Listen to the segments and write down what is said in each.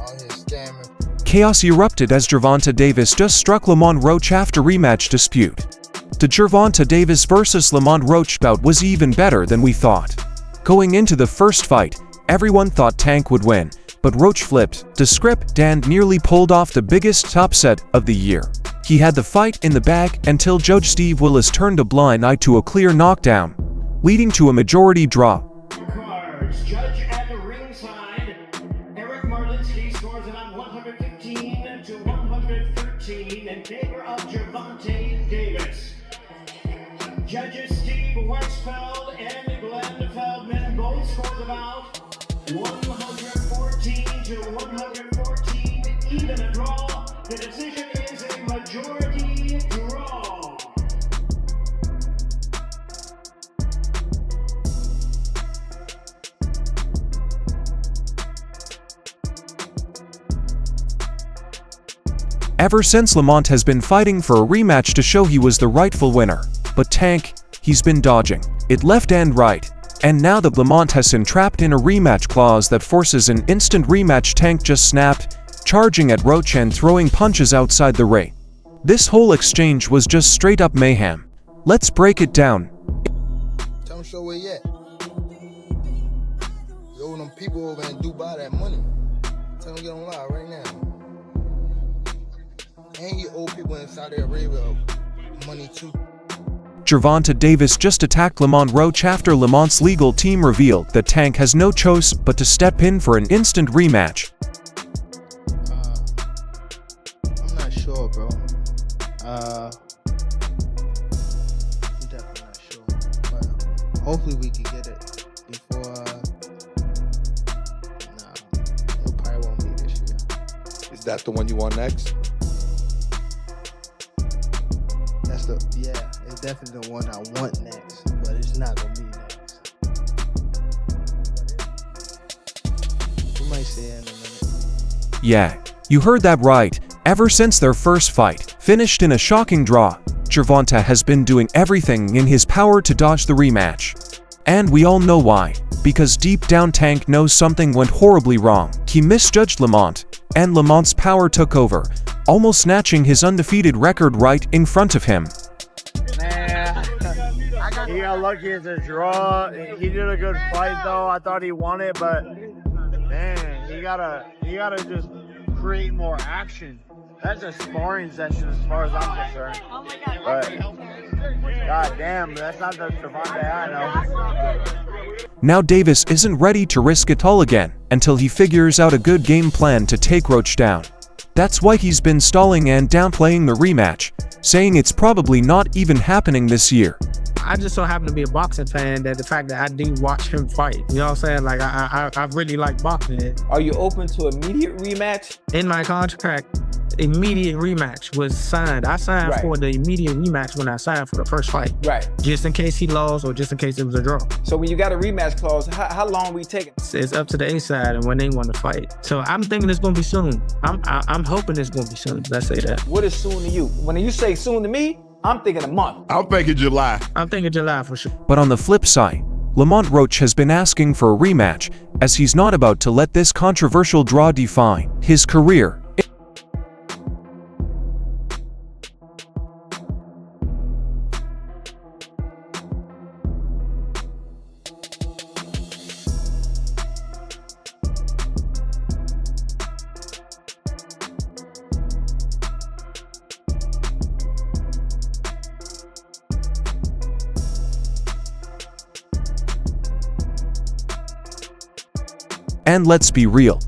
Out here scamming. Chaos erupted as Gervonta Davis just struck Lamont Roach after rematch dispute. The Gervonta Davis vs Lamont Roach bout was even better than we thought. Going into the first fight, everyone thought Tank would win, but Roach flipped the script and nearly pulled off the biggest upset of the year. He had the fight in the bag until Judge Steve Willis turned a blind eye to a clear knockdown, leading to a majority draw. Judge at the ringside, Eric Marlinsky scores it on 115 to 113 in favor of Gervonta Davis. Judges Steve Weisfeld and Glenn Feldman both scored about 114 to 114, even a draw. The decision is a majority draw. Ever since, Lamont has been fighting for a rematch to show he was the rightful winner. But Tank, he's been dodging it left and right. And now that Lamont has been trapped in a rematch clause that forces an instant rematch, Tank just snapped, charging at Roach and throwing punches outside the ring. This whole exchange was just straight up mayhem. Let's break it down. Tell them show where you at. You owe them people over in Dubai that money. Tell them get on live right now. And you owe people in Saudi Arabia money too. Gervonta Davis just attacked Lamont Roach after Lamont's legal team revealed that Tank has no choice but to step in for an instant rematch. I'm not sure, bro. I'm definitely not sure. But hopefully we can get it before. Nah, it probably won't be this year. Is that the one you want next? Yeah, it's definitely the one I want next, but it's not gonna be next. We might see it in a minute. Yeah, you heard that right. Ever since their first fight finished in a shocking draw, Gervonta has been doing everything in his power to dodge the rematch. And we all know why. Because deep down, Tank knows something went horribly wrong. He misjudged Lamont, and Lamont's power took over, almost snatching his undefeated record right in front of him. Man, he got lucky as a draw. He did a good fight though. I thought he won it, but man, he gotta just create more action. That's a sparring session as far as I'm concerned. Oh my God. But god damn, that's not the Gervonta I know. Now Davis isn't ready to risk it all again until he figures out a good game plan to take Roach down. That's why he's been stalling and downplaying the rematch, saying it's probably not even happening this year. I just so happen to be a boxing fan that the fact that I do watch him fight, you know what I'm saying? Like, I really like boxing. Are you open to immediate rematch? In my contract, immediate rematch was signed. I signed for the immediate rematch when I signed for the first fight. Right. Just in case he lost or just in case it was a draw. So when you got a rematch clause, how long we taking? It's up to the A side and when they want to fight. So I'm thinking it's gonna be soon. I'm hoping it's gonna be soon. Let's say that. What is soon to you? When you say soon to me, I'm thinking a month. I'm thinking July. I'm thinking July for sure. But on the flip side, Lamont Roach has been asking for a rematch, as he's not about to let this controversial draw define his career. And let's be real.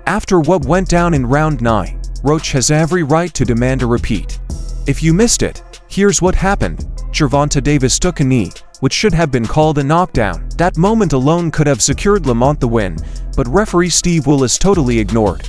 After what went down in round 9, Roach has every right to demand a repeat. If you missed it, here's what happened. Gervonta Davis took a knee, which should have been called a knockdown. That moment alone could have secured Lamont the win, but referee Steve Willis totally ignored.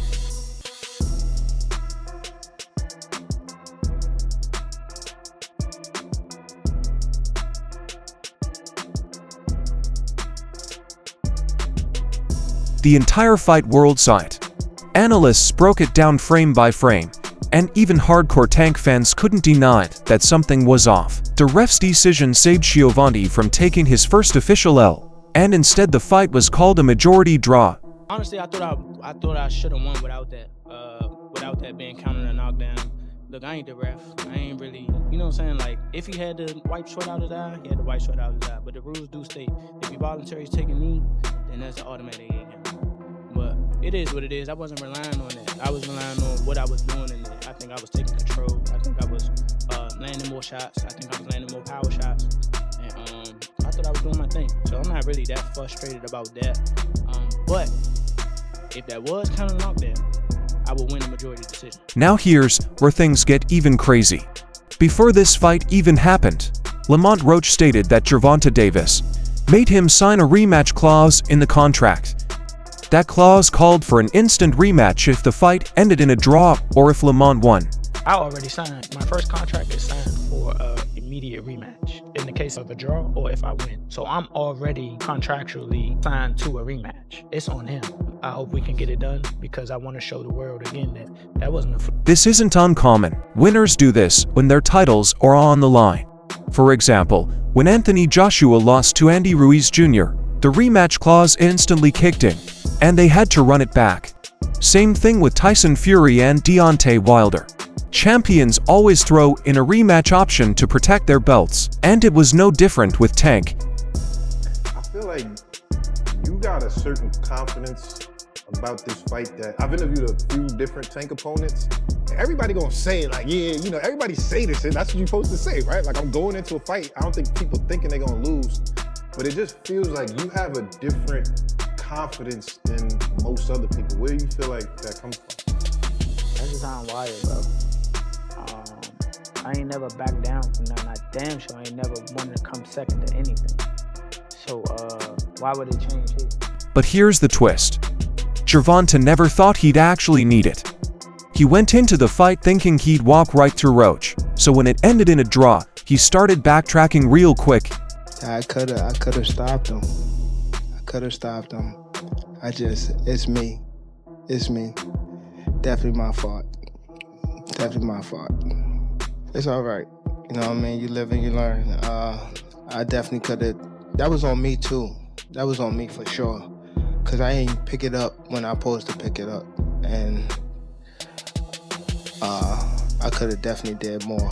The entire fight world saw it. Analysts broke it down frame by frame, and even hardcore Tank fans couldn't deny it that something was off. The ref's decision saved Gervonta from taking his first official L, and instead the fight was called a majority draw. Honestly, I thought I should have won without that being counted a knockdown. Look, I ain't the ref. I ain't really, you know what I'm saying? Like, if he had to wipe sweat out his eye, he had to wipe sweat out his eye. But the rules do state, if he voluntarily take a knee, then that's an automatic game. But it is what it is. I wasn't relying on that. I was relying on what I was doing in it. I think I was taking control. I think I was landing more shots. I think I was landing more power shots. And I thought I was doing my thing. So I'm not really that frustrated about that. But if that was kind of knockdown, I will win the majority decision. Now here's where things get even crazy. Before this fight even happened, Lamont Roach stated that Gervonta Davis made him sign a rematch clause in the contract. That clause called for an instant rematch if the fight ended in a draw or if Lamont won. I already signed. My first contract is signed for immediate rematch in the case of a draw or if I win. So I'm already contractually signed to a rematch. It's on him. I hope we can get it done because I want to show the world again that that wasn't a... This isn't uncommon. Winners do this when their titles are on the line. For example, when Anthony Joshua lost to Andy Ruiz Jr., the rematch clause instantly kicked in, and they had to run it back. Same thing with Tyson Fury and Deontay Wilder. Champions always throw in a rematch option to protect their belts, and it was no different with Tank. I feel like you got a certain confidence about this fight that I've interviewed a few different Tank opponents. Everybody gonna say like, yeah, you know, everybody say this and that's what you're supposed to say, right? Like I'm going into a fight, I don't think people thinking they're gonna lose, but it just feels like you have a different confidence than most other people. Where do you feel like that comes from? That's just how I'm wired, bro. I ain't never backed down from nothing. I damn sure ain't never wanted to come second to anything. So why would it change it? But here's the twist. Gervonta never thought he'd actually need it. He went into the fight thinking he'd walk right through Roach, so when it ended in a draw, he started backtracking real quick. I could have stopped him. It's me. Definitely my fault. It's all right. You know what I mean? You live and you learn. I definitely could have. That was on me too. That was on me for sure. Cause I ain't pick it up when I supposed to pick it up. And I could have definitely did more.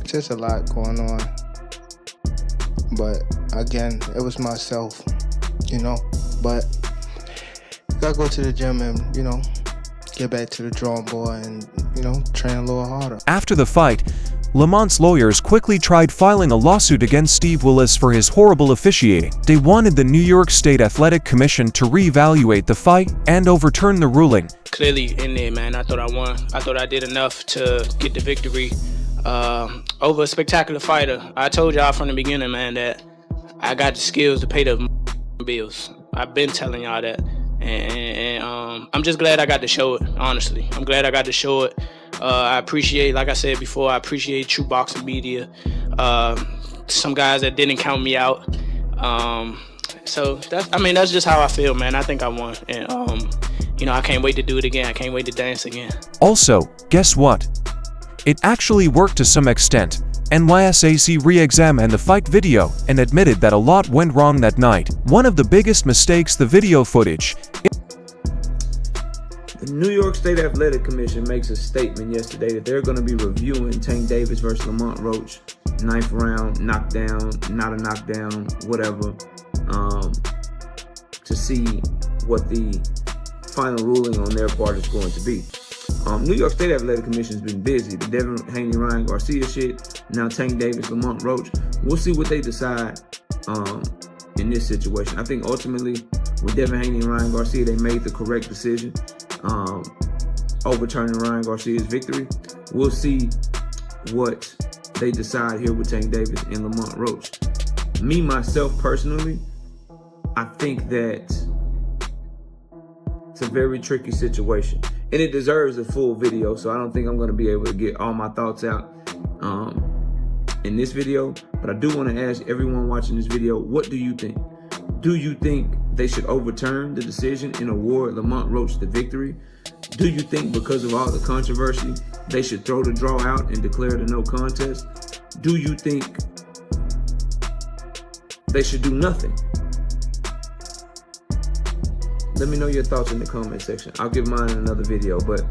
Just a lot going on. But again, it was myself, you know. But gotta go to the gym and, you know, get back to the drawing board and, you know, train a little harder. After the fight, Lamont's lawyers quickly tried filing a lawsuit against Steve Willis for his horrible officiating. They wanted the New York State Athletic Commission to reevaluate the fight and overturn the ruling. Clearly in there, man, I thought I won. I thought I did enough to get the victory over a spectacular fighter. I told y'all from the beginning, man, that I got the skills to pay the bills. I've been telling y'all that. And I'm just glad I got to show it, honestly. I'm glad I got to show it. I appreciate, like I said before, I appreciate True Boxing Media. Some guys that didn't count me out. So that's just how I feel, man. I think I won. And you know, I can't wait to do it again. I can't wait to dance again. Also, guess what? It actually worked to some extent. NYSAC re-examined the fight video and admitted that a lot went wrong that night. One of the biggest mistakes, the video footage. The New York State Athletic Commission makes a statement yesterday that they're going to be reviewing Tank Davis versus Lamont Roach, 9th round, knockdown, not a knockdown, whatever, to see what the final ruling on their part is going to be. New York State Athletic Commission has been busy. The Devin Haney, Ryan Garcia shit, now Tank Davis, Lamont Roach. We'll see what they decide in this situation. I think ultimately with Devin Haney and Ryan Garcia, they made the correct decision, overturning Ryan Garcia's victory. We'll see what they decide here with Tank Davis and Lamont Roach. Me, myself, personally, I think that it's a very tricky situation. And it deserves a full video, so I don't think I'm going to be able to get all my thoughts out in this video. But I do want to ask everyone watching this video, what do you think? Do you think they should overturn the decision and award Lamont Roach the victory? Do you think because of all the controversy, they should throw the draw out and declare the no contest? Do you think they should do nothing? Let me know your thoughts in the comment section. I'll give mine in another video, but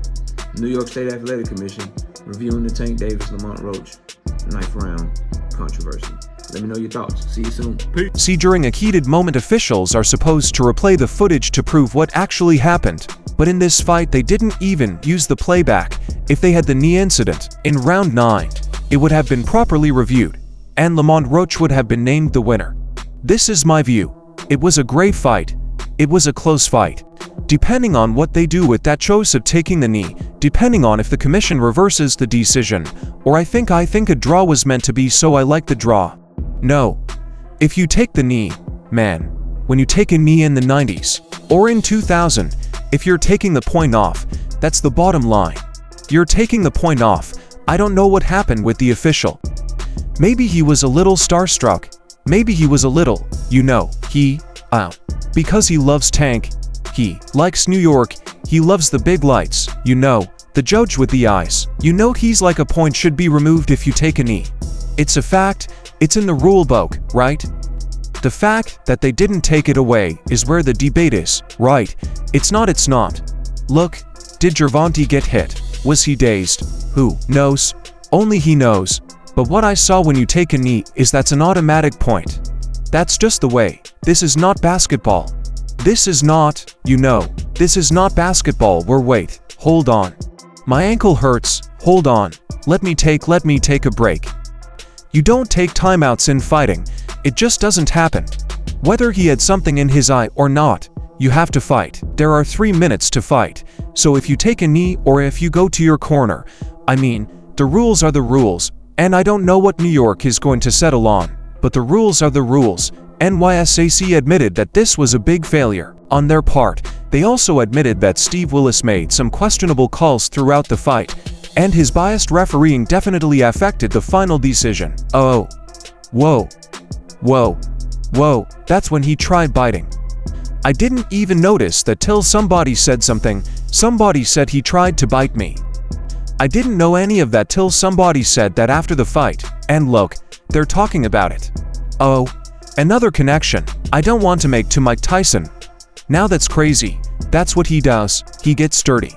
New York State Athletic Commission reviewing the Tank Davis Lamont Roach 9th round controversy. Let me know your thoughts. See you soon. Peace. See, during a heated moment, officials are supposed to replay the footage to prove what actually happened. But in this fight, they didn't even use the playback. If they had the knee incident in round 9, it would have been properly reviewed, and Lamont Roach would have been named the winner. This is my view. It was a great fight. It was a close fight. Depending on what they do with that choice of taking the knee, depending on if the commission reverses the decision, or I think a draw was meant to be, so I like the draw. No. If you take the knee, man, when you take a knee in the 90s, or in 2000, if you're taking the point off, that's the bottom line. You're taking the point off. I don't know what happened with the official. Maybe he was a little starstruck. Maybe he was a little, because he loves Tank. He likes New York. He loves the big lights, the judge with the eyes. He's like a point should be removed if you take a knee. It's a fact. It's in the rule book, right? The fact that they didn't take it away is where the debate is, right? It's not. Look, did Gervonta get hit? Was he dazed? Who knows? Only he knows. But what I saw when you take a knee is that's an automatic point. That's just the way. This is not basketball. This is not, this is not basketball where wait, hold on. My ankle hurts, hold on. Let me take a break. You don't take timeouts in fighting. It just doesn't happen. Whether he had something in his eye or not, you have to fight. There are 3 minutes to fight. So if you take a knee or if you go to your corner, the rules are the rules, and I don't know what New York is going to settle on, but the rules are the rules. NYSAC admitted that this was a big failure on their part. They also admitted that Steve Willis made some questionable calls throughout the fight, and his biased refereeing definitely affected the final decision. Oh. Whoa. That's when he tried biting. I didn't even notice that till somebody said something. Somebody said he tried to bite me. I didn't know any of that till somebody said that after the fight, and look, they're talking about it. Oh. Another connection I don't want to make to Mike Tyson. Now that's crazy. That's what he does. He gets dirty.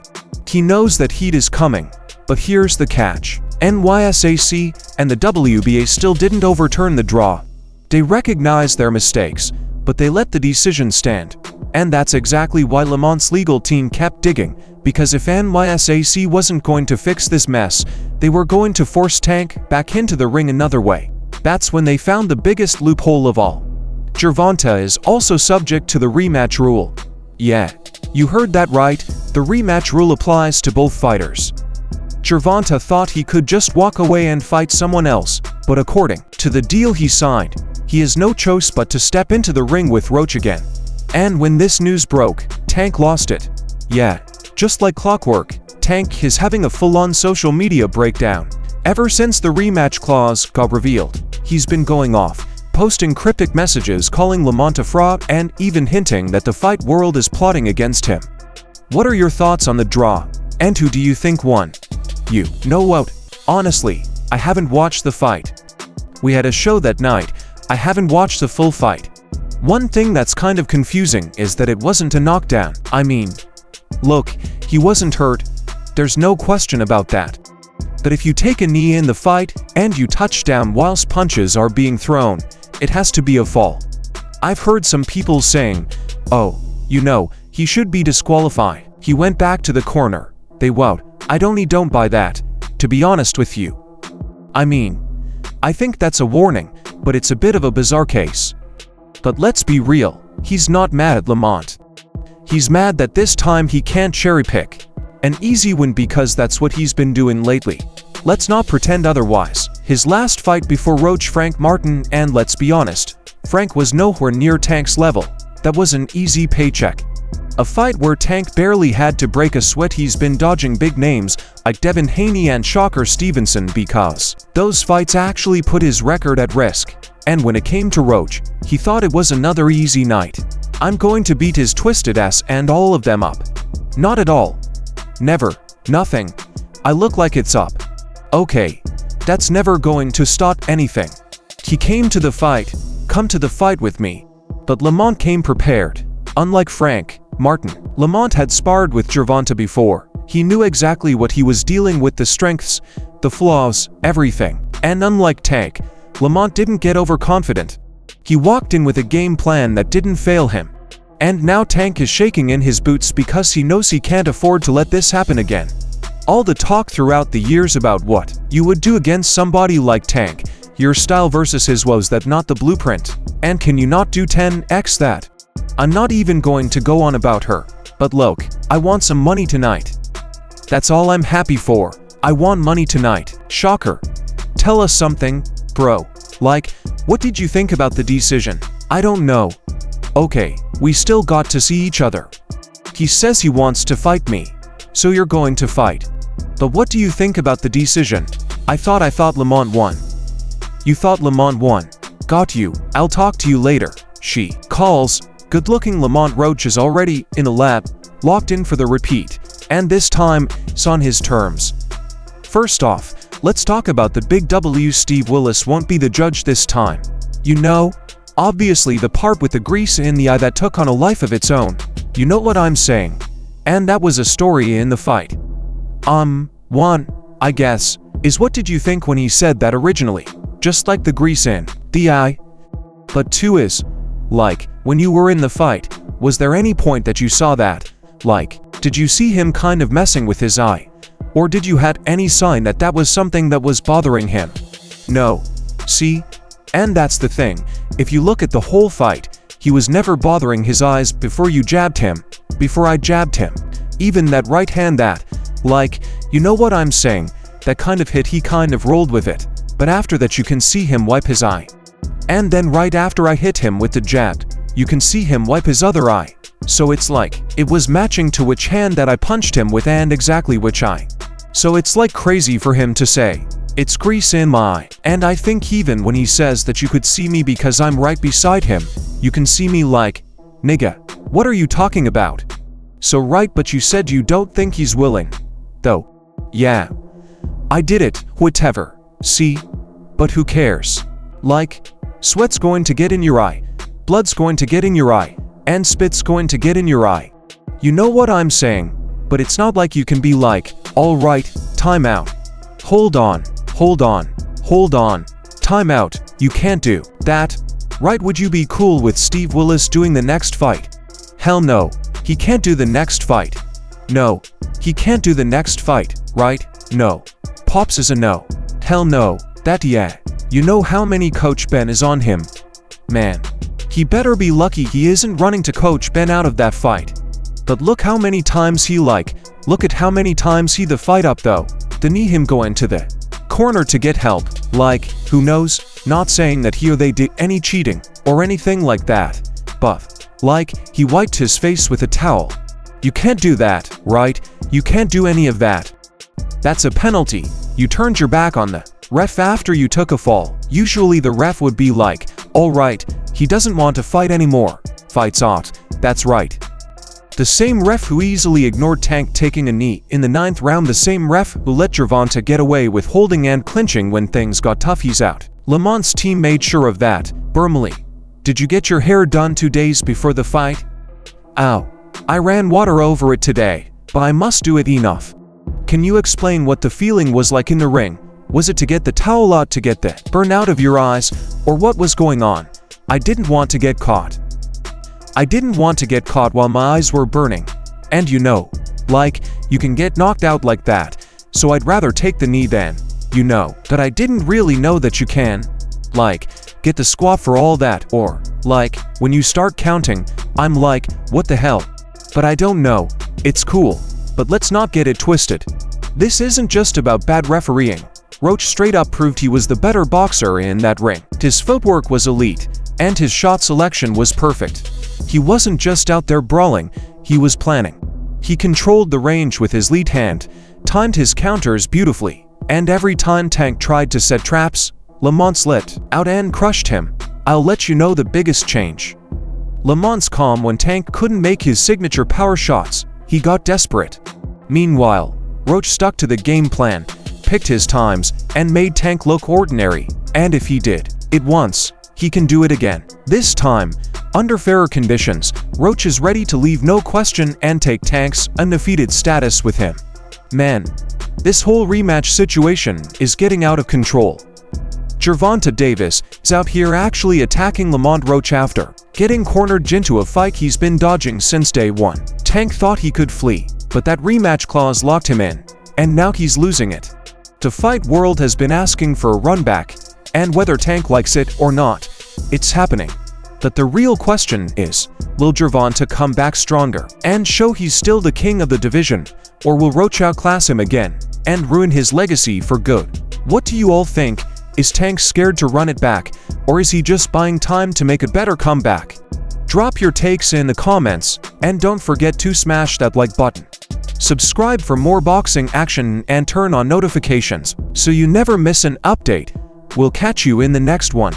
He knows that heat is coming. But here's the catch. NYSAC and the WBA still didn't overturn the draw. They recognized their mistakes, but they let the decision stand. And that's exactly why Lamont's legal team kept digging, because if NYSAC wasn't going to fix this mess, they were going to force Tank back into the ring another way. That's when they found the biggest loophole of all. Gervonta is also subject to the rematch rule. Yeah, you heard that right, the rematch rule applies to both fighters. Gervonta thought he could just walk away and fight someone else, but according to the deal he signed, he has no choice but to step into the ring with Roach again. And when this news broke, Tank lost it. Yeah, just like clockwork, Tank is having a full-on social media breakdown. Ever since the rematch clause got revealed, he's been going off, posting cryptic messages calling Lamont a fraud and even hinting that the fight world is plotting against him. What are your thoughts on the draw? And who do you think won? You know what? Honestly, I haven't watched the fight. We had a show that night. I haven't watched the full fight. One thing that's kind of confusing is that it wasn't a knockdown. Look, he wasn't hurt. There's no question about that. But if you take a knee in the fight and you touch down whilst punches are being thrown, it has to be a fall. I've heard some people saying, oh, he should be disqualified. He went back to the corner. They won't. I don't buy that, to be honest with you. I think that's a warning, but it's a bit of a bizarre case. But let's be real, he's not mad at Lamont. He's mad that this time he can't cherry pick an easy win because that's what he's been doing lately. Let's not pretend otherwise. His last fight before Roach, Frank Martin, and let's be honest, Frank was nowhere near Tank's level. That was an easy paycheck. A fight where Tank barely had to break a sweat. He's been dodging big names like Devin Haney and Shocker Stevenson because those fights actually put his record at risk. And when it came to Roach, he thought it was another easy night. I'm going to beat his twisted ass and all of them up. Not at all. Never. Nothing. I look like it's up. Okay. That's never going to stop anything. He came to the fight. Come to the fight with me. But Lamont came prepared. Unlike Frank, Martin. Lamont had sparred with Gervonta before. He knew exactly what he was dealing with, the strengths, the flaws, everything. And unlike Tank, Lamont didn't get overconfident. He walked in with a game plan that didn't fail him. And now Tank is shaking in his boots because he knows he can't afford to let this happen again. All the talk throughout the years about what you would do against somebody like Tank, your style versus his, was that not the blueprint? And can you not do 10x that? I'm not even going to go on about her. But look, I want some money tonight. That's all I'm happy for. I want money tonight. Shocker. Tell us something, bro. Like, what did you think about the decision? I don't know. Okay, we still got to see each other. He says he wants to fight me. So you're going to fight. But what do you think about the decision? I thought Lamont won. You thought Lamont won. Got you. I'll talk to you later. She calls. Good-looking Lamont Roach is already in the lab, locked in for the repeat, and this time, it's on his terms. First off, let's talk about the big W. Steve Willis won't be the judge this time. You know, obviously the part with the grease in the eye that took on a life of its own. You know what I'm saying? And that was a story in the fight. One, I guess, is what did you think when he said that originally? Just like the grease in the eye. But two is, like, when you were in the fight, was there any point that you saw that? Like, did you see him kind of messing with his eye? Or did you had any sign that that was something that was bothering him? No. See? And that's the thing. If you look at the whole fight, he was never bothering his eyes before you jabbed him. Before I jabbed him. Even that right hand that, like, you know what I'm saying? That kind of hit, he kind of rolled with it. But after that you can see him wipe his eye. And then right after I hit him with the jab, you can see him wipe his other eye. So it's like, it was matching to which hand that I punched him with and exactly which eye. So it's like crazy for him to say, it's grease in my eye. And I think even when he says that you could see me because I'm right beside him, you can see me, like, nigga, what are you talking about? So right, but you said you don't think he's willing. Though. Yeah. I did it, whatever. See? But who cares? Like, sweat's going to get in your eye, blood's going to get in your eye, and spit's going to get in your eye. You know what I'm saying? But it's not like you can be like, alright, time out. Hold on, time out. You can't do that. Right? Would you be cool with Steve Willis doing the next fight? Hell no, he can't do the next fight. No, he can't do the next fight, right? No. Pops is a no. Hell no, that yeah. You know how many Coach Ben is on him? Man, he better be lucky he isn't running to Coach Ben out of that fight. But look how many times look at how many times he the fight up though. The knee him go into the corner to get help. Like, who knows? Not saying that he or they did any cheating or anything like that. But, like, he wiped his face with a towel. You can't do that, right? You can't do any of that. That's a penalty. You turned your back on the ref after you took a fall. Usually the ref would be like, alright, he doesn't want to fight anymore. Fights out. That's right. The same ref who easily ignored Tank taking a knee in the 9th round, the same ref who let Gervonta get away with holding and clinching when things got tough, he's out. Lamont's team made sure of that. Burmley, did you get your hair done 2 days before the fight? Ow. I ran water over it today, but I must do it enough. Can you explain what the feeling was like in the ring? Was it to get the towel out to get the burn out of your eyes, or what was going on? I didn't want to get caught. I didn't want to get caught while my eyes were burning. And you know, like, you can get knocked out like that, so I'd rather take the knee than, you know, that I didn't really know that you can, like, get the squat for all that, or, like, when you start counting, I'm like, what the hell? But I don't know, it's cool, but let's not get it twisted. This isn't just about bad refereeing. Roach straight up proved he was the better boxer in that ring. His footwork was elite, and his shot selection was perfect. He wasn't just out there brawling, he was planning. He controlled the range with his lead hand, timed his counters beautifully, and every time Tank tried to set traps, Lamont lit out and crushed him. I'll let you know the biggest change. Lamont's calm when Tank couldn't make his signature power shots. He got desperate. Meanwhile, Roach stuck to the game plan, picked his times, and made Tank look ordinary. And if he did it once, he can do it again. This time, Under fairer conditions, Roach is ready to leave no question and take Tank's undefeated status with him. Man, this whole rematch situation is getting out of control. Gervonta Davis is out here actually attacking Lamont Roach after getting cornered into a fight he's been dodging since day one. Tank thought he could flee, but that rematch clause locked him in, and now he's losing it. The fight world has been asking for a run back, and whether Tank likes it or not, it's happening. But the real question is, will Gervonta come back stronger and show he's still the king of the division, or will Roach outclass him again and ruin his legacy for good? What do you all think? Is Tank scared to run it back, or is he just buying time to make a better comeback? Drop your takes in the comments, and don't forget to smash that like button. Subscribe for more boxing action and turn on notifications so you never miss an update. We'll catch you in the next one.